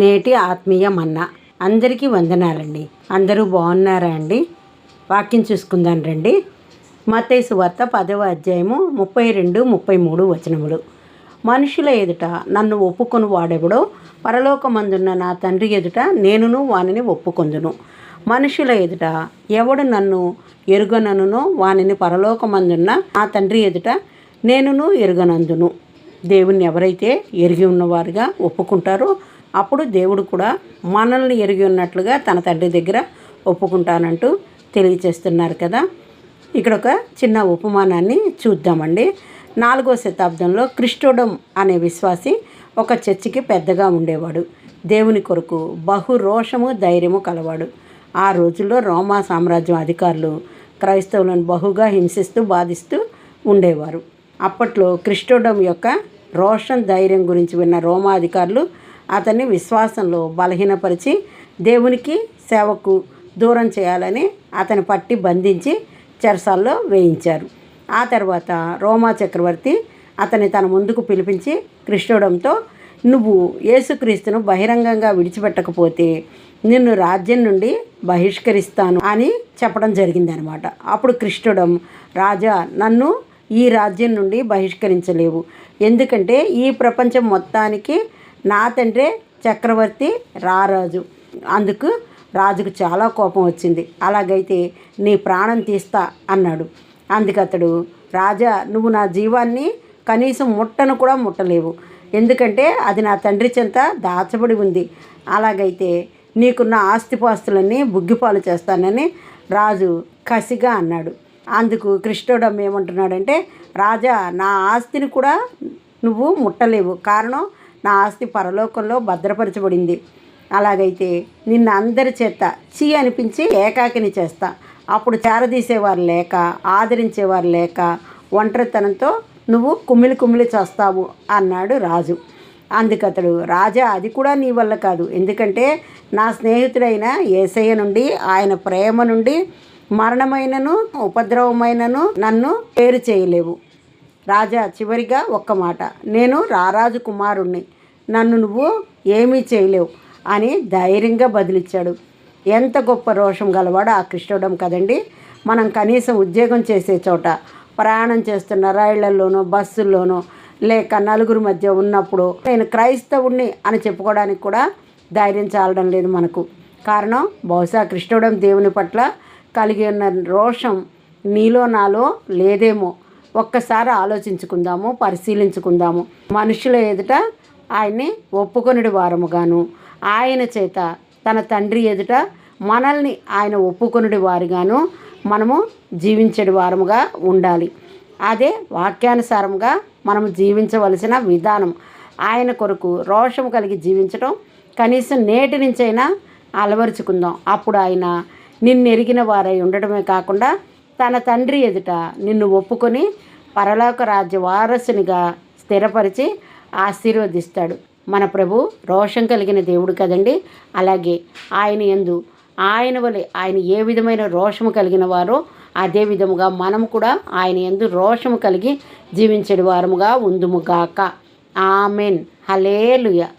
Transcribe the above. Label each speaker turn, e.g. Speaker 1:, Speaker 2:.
Speaker 1: నేటి ఆత్మీయ మన్నా. అందరికీ వందనాలండి. అందరూ బాగున్నారా అండి? వాక్యం చూసుకుందాం రండి. మత్తయి సువార్త 10వ అధ్యాయము 32, 33 వచనములు. మనుషుల ఎదుట నన్ను ఒప్పుకొని వాడెవడో పరలోకమందున్న నా తండ్రి ఎదుట నేనును వానిని ఒప్పుకొందును. మనుషుల ఎదుట ఎవడు నన్ను ఎరుగననునో వానిని పరలోకమందున్న నా తండ్రి ఎదుట నేనును ఎరుగనందును. దేవుణ్ణి ఎవరైతే ఎరిగి ఉన్నవారుగా ఒప్పుకుంటారో అప్పుడు దేవుడు కూడా మనల్ని ఎరిగి ఉన్నట్లుగా తన తండ్రి దగ్గర ఒప్పుకుంటానంటూ తెలియచేస్తున్నారు కదా. ఇక్కడ ఒక చిన్న ఉపమానాన్ని చూద్దామండి. 4వ శతాబ్దంలో క్రిస్టోడమ్ అనే విశ్వాసి ఒక చర్చికి పెద్దగా ఉండేవాడు. దేవుని కొరకు బహు రోషము ధైర్యము కలవాడు. ఆ రోజుల్లో రోమా సామ్రాజ్యం అధికారులు క్రైస్తవులను బహుగా హింసిస్తూ బాధిస్తూ ఉండేవారు. అప్పట్లో క్రిస్టోడమ్ యొక్క రోషన్ ధైర్యం గురించి విన్న రోమా అధికారులు అతన్ని విశ్వాసంలో బలహీనపరిచి దేవునికి సేవకు దూరం చేయాలని అతని పట్టి బంధించి చెరసాల్లో వేయించారు. ఆ తర్వాత రోమా చక్రవర్తి అతన్ని తన ముందుకు పిలిపించి క్రిస్టోడంతో, నువ్వు యేసుక్రీస్తును బహిరంగంగా విడిచిపెట్టకపోతే నిన్ను రాజ్యం నుండి బహిష్కరిస్తాను అని చెప్పడం జరిగిందనమాట. అప్పుడు క్రిస్టోడం, రాజా, నన్ను ఈ రాజ్యం నుండి బహిష్కరించలేవు, ఎందుకంటే ఈ ప్రపంచం మొత్తానికి నా తండ్రే చక్రవర్తి, రారాజు. అందుకు రాజుకు చాలా కోపం వచ్చింది. అలాగైతే నీ ప్రాణం తీస్తా అన్నాడు. అందుకతడు, రాజా, నువ్వు నా జీవాన్ని కనీసం ముట్టను కూడా ముట్టలేవు, ఎందుకంటే అది నా తండ్రి చెంత దాచబడి ఉంది. అలాగైతే నీకున్న ఆస్తిపాస్తులన్నీ బుగ్గిపాలు చేస్తానని రాజు కసిగా అన్నాడు. అందుకు క్రిస్టోడమ్ ఏమంటున్నాడంటే, రాజా, నా ఆస్తిని కూడా నువ్వు ముట్టలేవు, కారణం నా ఆస్తి పరలోకంలో భద్రపరచబడింది. అలాగైతే నిన్ను అందరి చేత చీ అనిపించి ఏకాకిని చేస్తా. అప్పుడు చేరదీసేవారు లేక, ఆదరించేవారు లేక, ఒంటరితనంతో నువ్వు కుమిలి చేస్తావు అన్నాడు రాజు. అందుకతడు, రాజా, అది కూడా నీ వల్ల కాదు, ఎందుకంటే నా స్నేహితుడైన యేసయ్య నుండి, ఆయన ప్రేమ నుండి మరణమైనను ఉపద్రవమైనను నన్ను వేరు చేయలేవు. రాజా, చివరిగా ఒక్క మాట, నేను రారాజు కుమారుణ్ణి, నన్ను నువ్వు ఏమీ చేయలేవు అని ధైర్యంగా బదిలిచ్చాడు. ఎంత గొప్ప రోషం గలవాడు ఆ క్రిస్టోడం కదండి. మనం కనీసం ఉద్యోగం చేసే చోట, ప్రయాణం చేస్తున్న రైళ్లలోనో బస్సుల్లోనో లేక నలుగురు మధ్య ఉన్నప్పుడు నేను క్రైస్తవుణ్ణి అని చెప్పుకోవడానికి కూడా ధైర్యం చాలడం లేదు మనకు. కారణం బహుశా క్రిస్టోడం దేవుని పట్ల కలిగి ఉన్న రోషం నీలో నాలో లేదేమో. ఒక్కసారి ఆలోచించుకుందాము, పరిశీలించుకుందాము. మనుషుల ఎదుట ఆయన్ని ఒప్పుకొనిడి వారముగాను, ఆయన చేత తన తండ్రి ఎదుట మనల్ని ఆయన ఒప్పుకొనిడి వారుగాను మనము జీవించడి వారముగా ఉండాలి. అదే వాక్యానుసారంగా మనము జీవించవలసిన విధానం. ఆయన కొరకు రోషము కలిగి జీవించడం కనీసం నేటి నుంచైనా అలవరుచుకుందాం. అప్పుడు ఆయన నిన్ను ఎరిగిన వారై ఉండటమే కాకుండా తన తండ్రి ఎదుట నిన్ను ఒప్పుకొని పరలోక రాజ్య వారసునిగా స్థిరపరిచి ఆశీర్వదిస్తాడు. మన ప్రభు రోషం కలిగిన దేవుడు కదండి. అలాగే ఆయన యందు ఆయన వలె ఆయన ఏ విధమైన రోషము కలిగిన వారో అదే విధముగా మనం కూడా ఆయన యందు రోషము కలిగి జీవించడి వారముగా ఉందుముగాక. ఆమెన్. హల్లెలూయా.